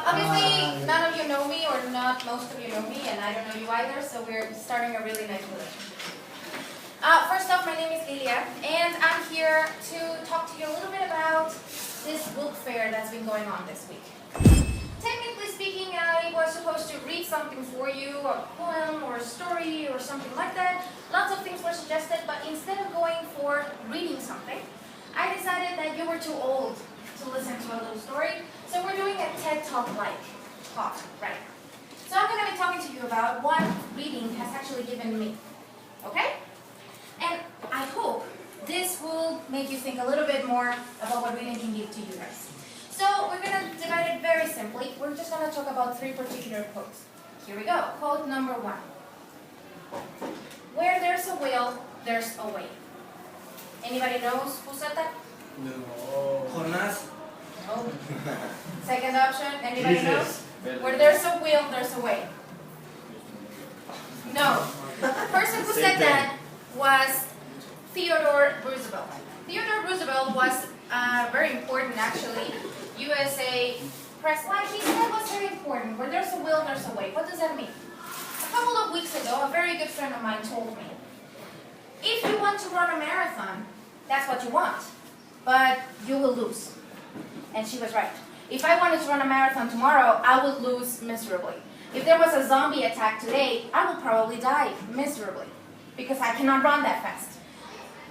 Obviously, none of you know me, or not most of you know me, and I don't know you either, so we're starting a really nice relationship. First off, my name is Lilia, and I'm here to talk to you a little bit about this book fair that's been going on this week. Technically speaking, I was supposed to read something for you, a poem or a story or something like that. Lots of things were suggested, but instead of going for reading something, I decided that you were too old to listen to a little story, so we're doing a TED Talk-like talk right now. So I'm going to be talking to you about what reading has actually given me, okay? And I hope this will make you think a little bit more about what reading can give to you guys. So we're going to divide it very simply. We're just going to talk about 3 particular quotes. Here we go. Quote number 1. Where there's a will, there's a way. Anybody knows who said that? No. Jonas. No. Second option, anybody knows? Where there's a will, there's a way. No. The person who said that was Theodore Roosevelt. Theodore Roosevelt was very important, actually. USA press. What he said was very important. Where there's a will, there's a way. What does that mean? A couple of weeks ago, a very good friend of mine told me, if you want to run a marathon, that's what you want, but you will lose. And she was right. If I wanted to run a marathon tomorrow, I would lose miserably. If there was a zombie attack today, I would probably die miserably, because I cannot run that fast.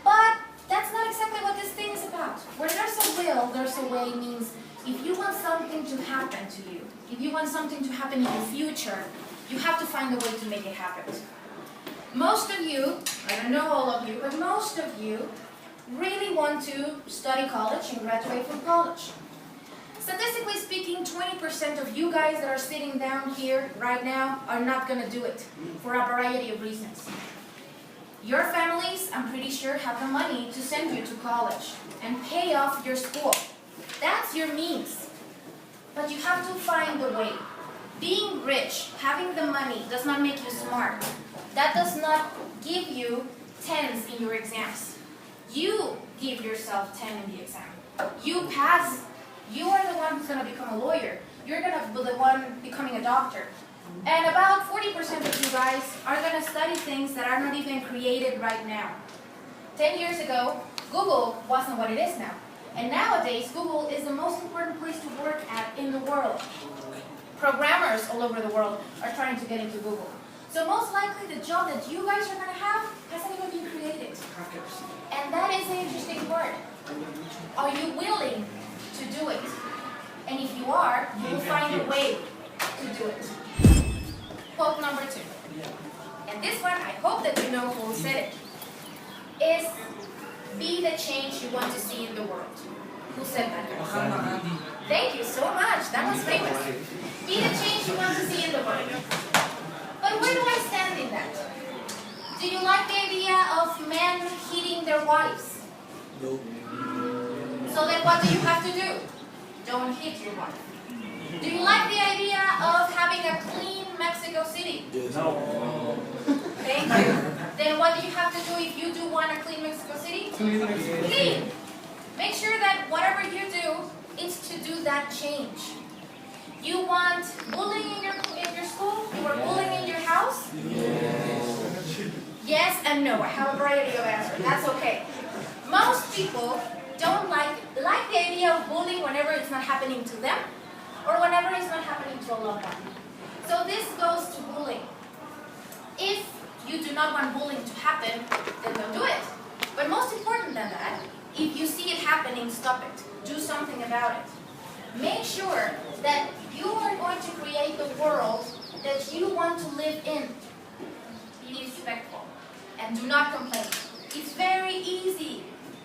But that's not exactly what this thing is about. Where there's a will, there's a way means if you want something to happen to you, if you want something to happen in the future, you have to find a way to make it happen. Most of you, I don't know all of you, but most of you really want to study college and graduate from college. Statistically speaking, 20% of you guys that are sitting down here right now are not going to do it for a variety of reasons. Your families, I'm pretty sure, have the money to send you to college and pay off your school. That's your means. But you have to find a way. Being rich, having the money, does not make you smart. That does not give you 10s in your exams. You give yourself 10 in the exam. You pass. You are the one who's going to become a lawyer. You're going to be the one becoming a doctor. And about 40% of you guys are going to study things that are not even created right now. 10 years ago, Google wasn't what it is now. And nowadays, Google is the most important place to work at in the world. Programmers all over the world are trying to get into Google. So most likely the job that you guys are going to have hasn't even been created. And that is the interesting part. Are you willing to do it? And if you are, you will find a way to do it. Quote number 2. And this one, I hope that you know who said it, is be the change you want to see in the world. Who said that? Thank you so much. That was famous. Be the change you want to see in the world. But where do I stand in that? Do you like the idea of men hitting their wives? No. So then what do you have to do? Don't hit your wife. Do you like the idea of having a clean Mexico City? No. Thank you. Then what do you have to do if you do want a clean Mexico City? Clean. Make sure that whatever you do is to do that change. You want bullying in your school? You want bullying in your house? Yes and no. I have a variety of answers. That's okay. Most people don't like the idea of bullying whenever it's not happening to them or whenever it's not happening to a loved one. So this goes to bullying. If you do not want bullying to happen, then don't do it. But most important than that, if you see it happening, stop it. Do something about it. Make sure that you are going to create the world that you want to live in. Be respectful and do not complain. It's very easy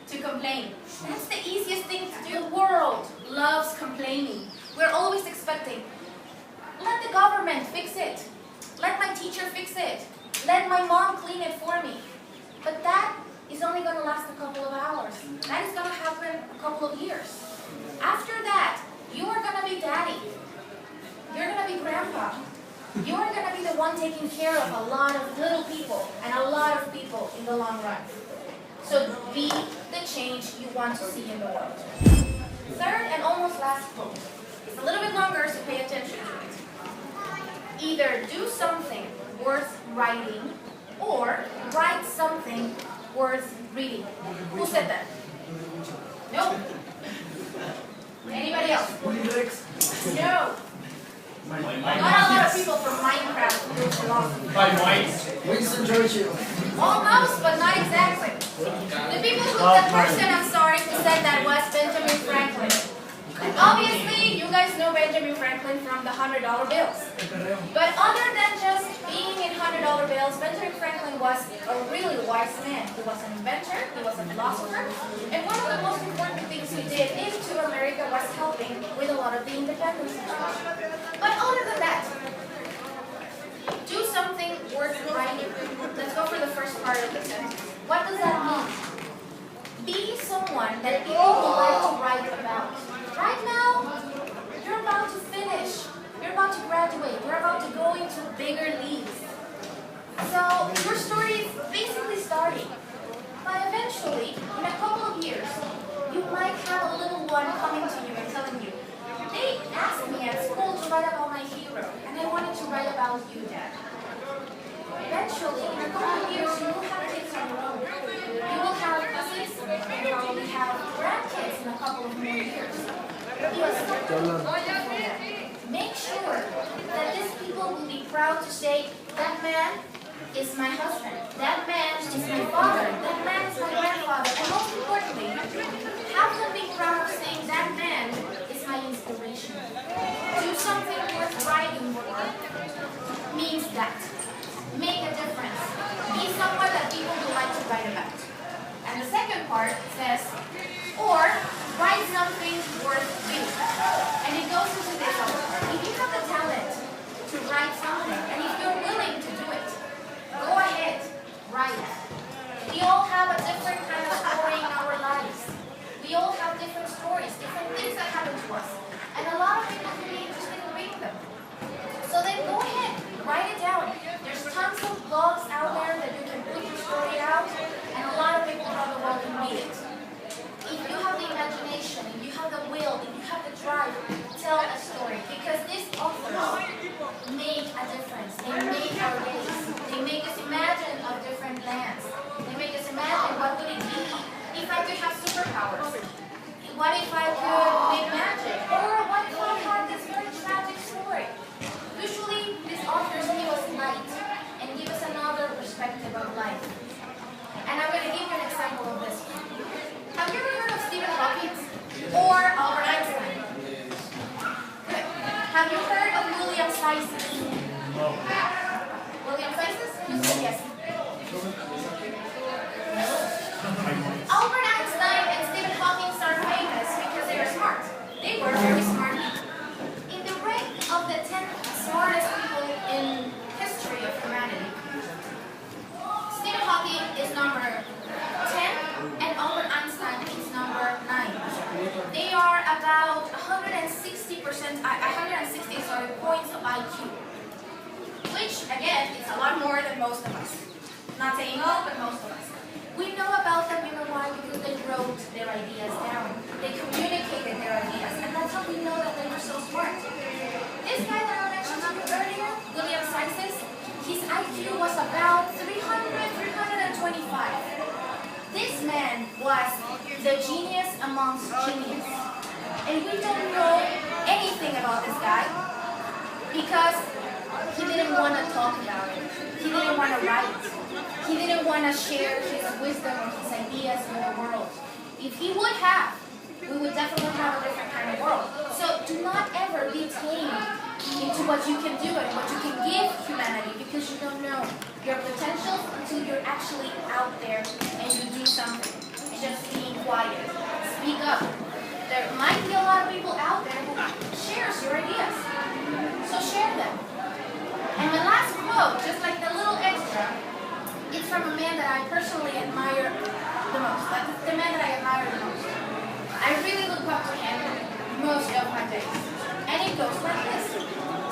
to complain. That's the easiest thing to do. The world loves complaining. We're always expecting, let the government fix it. Let my teacher fix it. Let my mom clean it for me. But that is only going to last a couple of hours. That is going to happen a couple of years. After that, you are going to be daddy. You're going to be grandpa. You are going to be the one taking care of a lot of little people and a lot of people in the long run. So be the change you want to see in the world. Third, and almost last quote. It's a little bit longer, so pay attention to it. Either do something worth writing or write something worth reading. Who said that? Nope. Anybody else? No. Not a lot of people from Minecraft do philosophy. Winston Churchill. Almost, but not exactly. The person, I'm sorry, who said that was Benjamin Franklin. And obviously, you guys know Benjamin Franklin from the $100 bills. But other than just being in $100 bills, Benjamin Franklin was a really wise man. He was an inventor, he was a philosopher, and one of the most important things he did into America was helping with a lot of the independence situation. But other than that, do something worth writing. Let's go for the first part of the sentence. What does that mean? Be someone that people would like to write about. Right now, you're about to finish. You're about to graduate. You're about to go into bigger leagues. So your story is basically starting. But eventually, in a couple of years, you might have a little one coming to you and telling you, they asked me at school to write about my hero, and I wanted to write about you, Dad. Eventually, in a couple of years, you will have kids on your own. You will have cousins, and probably have grandkids in a couple of more years. Make sure that these people will be proud to say, that man is my husband, that man is my father, that man is my grandfather, and most importantly, have them be proud of saying, that man is my inspiration. Do something worth writing for means that. Make a difference. Be someone that people would like to write about. And the second part says, or write something worth reading. And it goes into this other part. If you have the talent to write something, and if you're willing to do it, go ahead, write it. We all have a different kind of story in our lives. We all have different stories, different things that happen to us. And a lot of people can be interested in reading them. So then go ahead, write it down. There's tons of blogs out there that you can put your story out, and a lot of people around the world can read it. If you have the imagination, if you have the will, if you have the drive, tell a story. Because these authors make a difference. They make our days. They make us imagine of different lands. They make us imagine what would it be if I could have superpowers. What if I could make magic? Or what if I had this very tragic story? Usually, these authors give us light and give us another perspective of life. And I'm going to give you an example of this one. Have you ever heard of Stephen Hawking or Albert Einstein? Good. Have you heard of William Slices? No. William Slices? Who said yes? Albert Einstein and Stephen Hawking are famous because they are smart. They were very smart people. In the rank of the 10 smartest people in history of humanity, Stephen Hawking is number 10 and Albert Einstein is number 9. They are about 160 points of IQ, which again is a lot more than most of us. Not saying all, but most of us. We know about them, you know why? Because they wrote their ideas down. They communicated their ideas, and that's how we know that they were so smart. This guy that I mentioned to you earlier, William Slices, his IQ was about 325. This man was the genius amongst genius. And we don't know anything about this guy because he didn't want to talk about it. He didn't want to write. He didn't want to share his wisdom or his ideas with the world. If he would have, we would definitely have a different kind of world. So do not ever be tamed into what you can do and what you can give humanity because you don't know your potential until you're actually out there and you do something. Just being quiet. Speak up. There might be a lot of people out there who shares your ideas. So share them. And my last quote, just like the little extra, it's from a man that I personally admire the most. That's the man that I admire the most. I really look up to him most of my days. And it goes like this.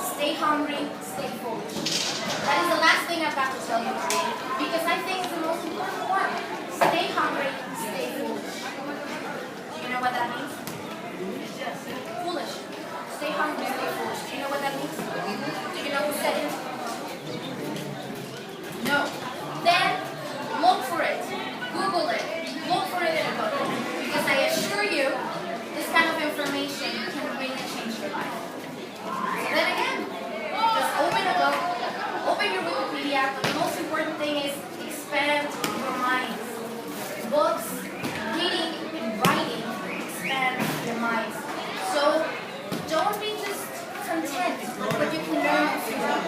Stay hungry, stay foolish. That is the last thing I've got to tell you today because I think it's the most important one. Stay hungry, stay foolish. Do you know what that means? Do you know what that means? Do you know who said it? No. Then look for it. Google it. Look for it in a book. Because I assure you, this kind of information can really change your life. So then again, just open a book, open your Wikipedia, but the most important thing is expand your minds. Books, reading, and writing expand your minds. So don't be just content with what you can learn from them.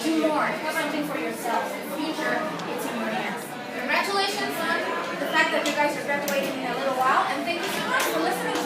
Do more. Have something for yourself. The future, it's in your hands. Congratulations on the fact that you guys are graduating in a little while, and thank you so much for listening.